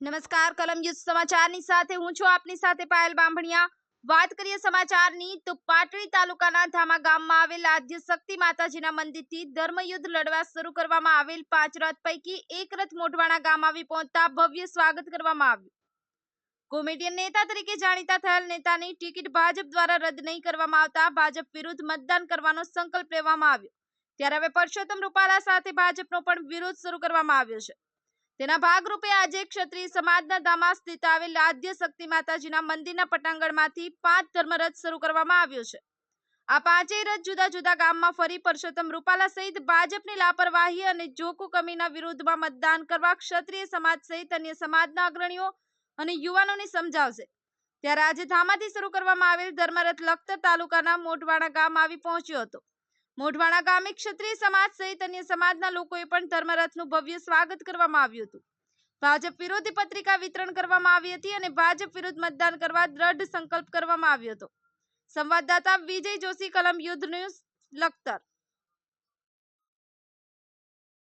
નમસ્કાર કલમ યુદ્ધ સમાચારની સાથે હું છું આપની સાથે પાયલ બાંભણિયા। વાત કરીએ સમાચારની તો પાટડી તાલુકાના ધામા ગામમાં આવેલ આદ્ય શક્તિ માતાજીના મંદિરથી ધર્મયુદ્ધ લડવા શરૂ કરવામાં આવેલ 5 રથ પૈકી એક રથ મોઢવાડા ગામ આવી પહોંચતા ભવ્ય સ્વાગત કરવામાં આવ્યું। કોમેડિયન નેતા તરીકે જાણીતા થયેલ નેતાની ટિકિટ ભાજપ દ્વારા રદ નહીં કરવામાં આવતા ભાજપ વિરુદ્ધ મતદાન કરવાનો સંકલ્પ લેવામાં આવ્યો। ત્યારે હવે પરસોત્તમ રૂપાલા સાથે ભાજપનો પણ વિરોધ શરૂ કરવામાં આવ્યો છે। તેના ભાગરૂપે આજે ક્ષત્રિય સમાજના ધામા સ્થિત આવેલ આદ્ય શક્તિ માતાજીના મંદિરના પટાંગણમાંથી 5 ધર્મરથ શરૂ કરવામાં આવ્યો છે। આ 5 રથ જુદા જુદા ગામમાં ફરી પરસોત્તમ રૂપાલા સહિત ભાજપની લાપરવાહી અને જોખુ કમીના વિરોધમાં મતદાન કરવા ક્ષત્રિય સમાજ સહિત અન્ય સમાજના અગ્રણીઓ અને યુવાનોને સમજાવશે। ત્યારે આજે ધામાથી શરૂ કરવામાં આવેલ ધર્મરથ લખતર તાલુકાના મોઢવાડા ગામ આવી પહોંચ્યો હતો। મોઢવાડા ગામે ક્ષત્રિય સમાજ સહિત અન્ય સમાજના લોકોએ પણ ધર્મરથનું ભવ્ય સ્વાગત કરવામાં આવ્યું હતું। ભાજપ વિરોધી પત્રિકા વિતરણ કરવામાં આવી હતી અને ભાજપ વિરુદ્ધ મતદાન કરવા દ્રઢ સંકલ્પ કરવામાં આવ્યો હતો। સંવાદદાતા વિજય જોશી, કલમ યુદ્ધ ન્યૂઝ, લખતર।